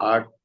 8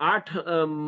8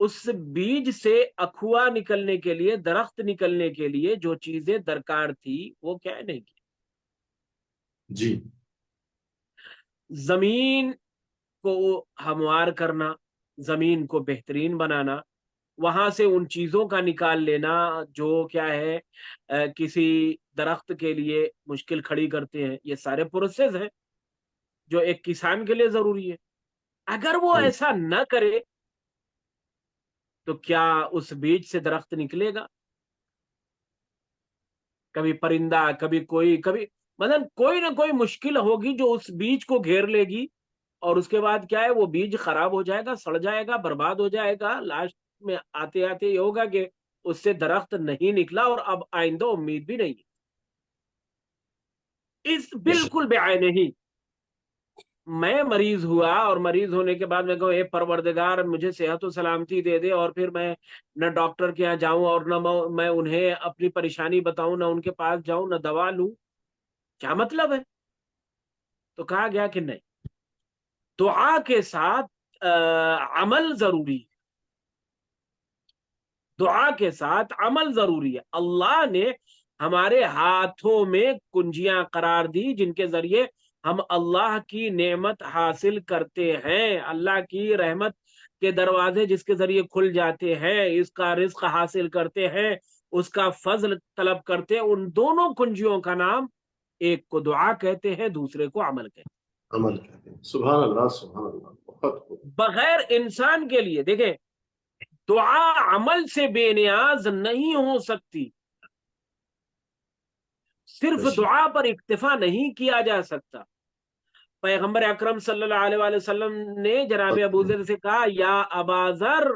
اس بیج سے اخوا نکلنے کے لیے، درخت نکلنے کے لیے جو چیزیں درکار تھی وہ کیا نہیں کی. جی زمین کو ہموار کرنا، زمین کو بہترین بنانا، وہاں سے ان چیزوں کا نکال لینا جو کیا ہے کسی درخت کے لیے مشکل کھڑی کرتے ہیں، یہ سارے پروسیس ہیں جو ایک کسان کے لیے ضروری ہے. اگر وہ ہاں ایسا نہ کرے تو کیا اس بیج سے درخت نکلے گا؟ کبھی پرندہ، کبھی مطلب کوئی نہ کوئی مشکل ہوگی جو اس بیج کو گھیر لے گی، اور اس کے بعد کیا ہے وہ بیج خراب ہو جائے گا، سڑ جائے گا، برباد ہو جائے گا. لاسٹ میں آتے آتے یہ ہوگا کہ اس سے درخت نہیں نکلا اور اب آئندہ امید بھی نہیں ہے. اس بالکل بے عین نہیں. میں مریض ہوا اور مریض ہونے کے بعد میں کہوں اے پروردگار مجھے صحت و سلامتی دے دے، اور پھر میں نہ ڈاکٹر کے یہاں جاؤں اور نہ میں انہیں اپنی پریشانی بتاؤں، نہ ان کے پاس جاؤں، نہ دوا لوں، کیا مطلب ہے؟ تو کہا گیا کہ نہیں، دعا کے ساتھ عمل ضروری ہے. دعا کے ساتھ عمل ضروری ہے. اللہ نے ہمارے ہاتھوں میں کنجیاں قرار دی جن کے ذریعے ہم اللہ کی نعمت حاصل کرتے ہیں، اللہ کی رحمت کے دروازے جس کے ذریعے کھل جاتے ہیں، اس کا رزق حاصل کرتے ہیں، اس کا فضل طلب کرتے ہیں. ان دونوں کنجیوں کا نام ایک کو دعا کہتے ہیں، دوسرے کو عمل کہتے ہیں. عمل کہتے ہیں. سبحان اللہ سبحان اللہ، بہت خوب. بغیر انسان کے لیے دیکھیں دعا عمل سے بے نیاز نہیں ہو سکتی، صرف دعا پر اکتفا نہیں کیا جا سکتا. پیغمبر اکرم صلی اللہ علیہ وآلہ وسلم نے جناب ابو ذر سے کہا یا ابا ذر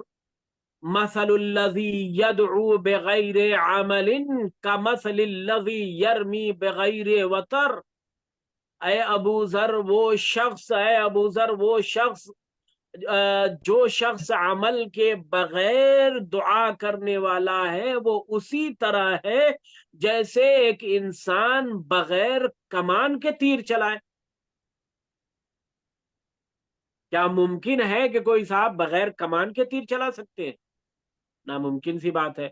مثل الذی یدعو بغیر عمل کمثل الذی یرمی بغیر وتر. اے ابو ذر وہ شخص جو شخص عمل کے بغیر دعا کرنے والا ہے وہ اسی طرح ہے جیسے ایک انسان بغیر کمان کے تیر چلائے. کیا ممکن ہے کہ کوئی صاحب بغیر کمان کے تیر چلا سکتے ہیں؟ ناممکن سی بات ہے.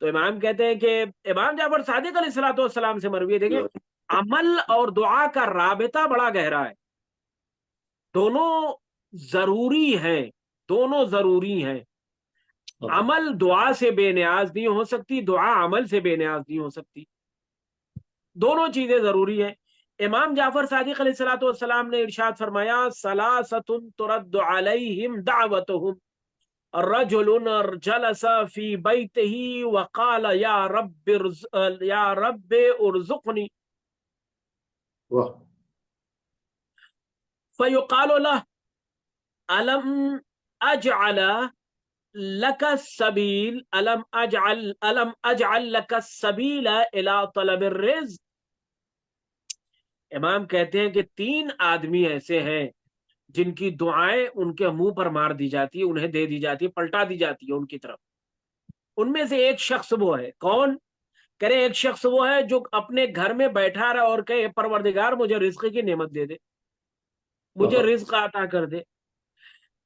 تو امام کہتے ہیں کہ امام جعفر صادق علیہ الصلوۃ والسلام سے مروی ہے. دیکھیں عمل اور دعا کا رابطہ بڑا گہرا ہے، دونوں ضروری ہیں، دونوں ضروری ہیں. عمل دعا سے بے نیاز نہیں ہو سکتی، دعا عمل سے بے نیاز نہیں ہو سکتی، دونوں چیزیں ضروری ہیں. امام جعفر صادق علیہ الصلوۃ والسلام نے ارشاد فرمایا ثلاثۃ ترد علیہم دعوتہم رجل جلس فی بیتہ وقال یا رب ارزقنی فیقال له الم اجعل لك السبیل الم اجعل لك السبیل الى طلب الرزق. امام کہتے ہیں کہ 3 آدمی ایسے ہیں جن کی دعائیں ان کے منہ پر مار دی جاتی ہے، انہیں دے دی جاتی ہے، پلٹا دی جاتی ہے ان کی طرف. ان میں سے ایک شخص وہ ہے، کون؟ کرے ایک شخص وہ ہے جو اپنے گھر میں بیٹھا رہا اور کہے پروردگار مجھے رزق کی نعمت دے دے، مجھے رزق عطا کر دے.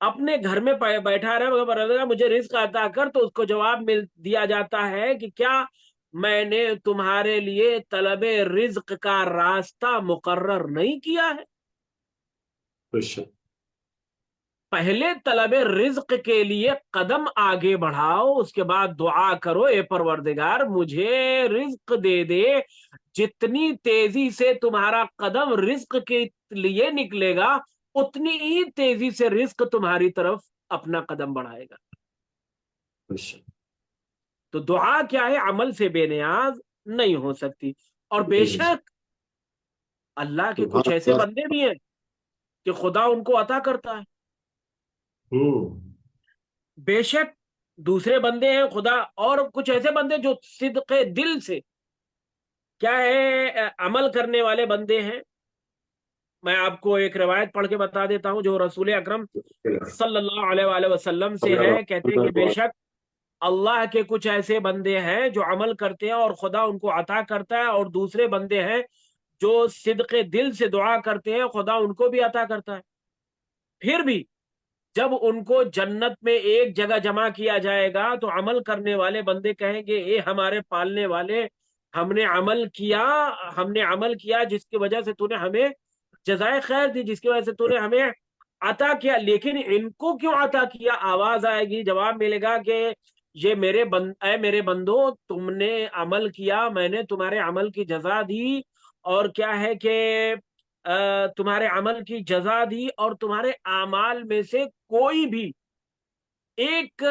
اپنے گھر میں بیٹھا رہا پروردگار مجھے رزق عطا کر، تو اس کو جواب دیا جاتا ہے کہ کیا میں نے تمہارے لیے طلب رزق کا راستہ مقرر نہیں کیا ہے؟ پہلے طلب رزق کے لیے قدم آگے بڑھاؤ، اس کے بعد دعا کرو اے پروردگار مجھے رزق دے دے. جتنی تیزی سے تمہارا قدم رزق کے لیے نکلے گا اتنی ہی تیزی سے رزق تمہاری طرف اپنا قدم بڑھائے گا. تو دعا کیا ہے؟ عمل سے بے نیاز نہیں ہو سکتی. اور بے شک اللہ کے کچھ ایسے بندے بھی ہیں کہ خدا ان کو عطا کرتا ہے. بے شک دوسرے بندے ہیں خدا، اور کچھ ایسے بندے جو صدق دل سے کیا ہے عمل کرنے والے بندے ہیں. میں آپ کو ایک روایت پڑھ کے بتا دیتا ہوں جو رسول اکرم صلی اللہ علیہ وآلہ وسلم سے ہے. کہتے ہیں کہ بے شک اللہ کے کچھ ایسے بندے ہیں جو عمل کرتے ہیں اور خدا ان کو عطا کرتا ہے، اور دوسرے بندے ہیں جو صدق دل سے دعا کرتے ہیں خدا ان کو بھی عطا کرتا ہے. پھر بھی جب ان کو جنت میں ایک جگہ جمع کیا جائے گا تو عمل کرنے والے بندے کہیں گے اے ہمارے پالنے والے، ہم نے عمل کیا جس کی وجہ سے تو نے ہمیں جزائے خیر دی، جس کی وجہ سے تو نے ہمیں عطا کیا، لیکن ان کو کیوں عطا کیا؟ آواز آئے گی، جواب ملے گا کہ یہ اے میرے بندو، تم نے عمل کیا، میں نے تمہارے عمل کی جزا دی، اور کیا ہے کہ تمہارے عمل کی جزا دی، اور تمہارے اعمال میں سے کوئی بھی ایک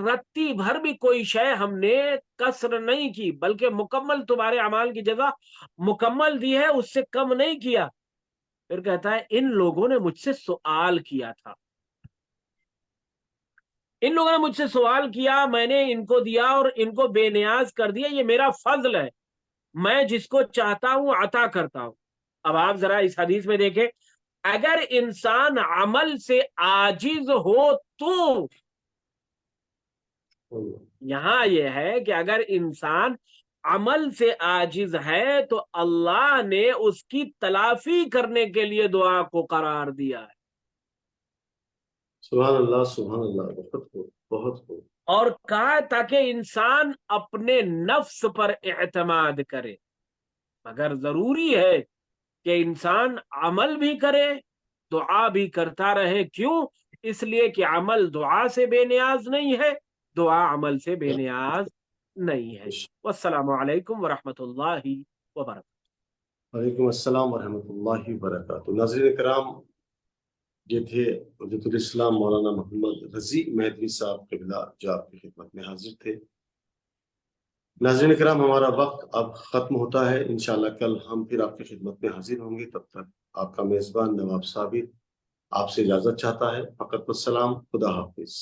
رتی بھر بھی کوئی شے ہم نے کسر نہیں کی، بلکہ مکمل تمہارے اعمال کی جزا مکمل دی ہے، اس سے کم نہیں کیا۔ پھر کہتا ہے ان لوگوں نے مجھ سے سوال کیا تھا، ان لوگوں نے مجھ سے سوال کیا، میں نے ان کو دیا اور ان کو بے نیاز کر دیا، یہ میرا فضل ہے، میں جس کو چاہتا ہوں عطا کرتا ہوں۔ اب آپ ذرا اس حدیث میں دیکھیں، اگر انسان عمل سے عاجز ہو تو، یہاں یہ ہے کہ اگر انسان عمل سے عاجز ہے تو اللہ نے اس کی تلافی کرنے کے لیے دعا کو قرار دیا ہے، سبحان اللہ سبحان اللہ، بہت خوب بہت خوب۔ اور کہا تاکہ انسان اپنے نفس پر اعتماد کرے، مگر ضروری ہے کہ انسان عمل بھی کرے، دعا بھی کرتا رہے۔ کیوں؟ اس لیے کہ عمل دعا سے بے نیاز نہیں ہے، دعا عمل سے بے نیاز نہیں ہے۔ والسلام علیکم ورحمۃ اللہ وبرکاتہ۔ وعلیکم السلام ورحمۃ اللہ وبرکاتہ۔ ناظرین کرام، یہ تھے حجت الاسلام مولانا محمد رضی مہدوی صاحب قبلہ جو آپ کی خدمت میں حاضر تھے۔ ناظرین کرام، ہمارا وقت اب ختم ہوتا ہے، انشاءاللہ کل ہم پھر آپ کی خدمت میں حاضر ہوں گے۔ تب تک آپ کا میزبان نواب صابر آپ سے اجازت چاہتا ہے۔ فقط والسلام، خدا حافظ۔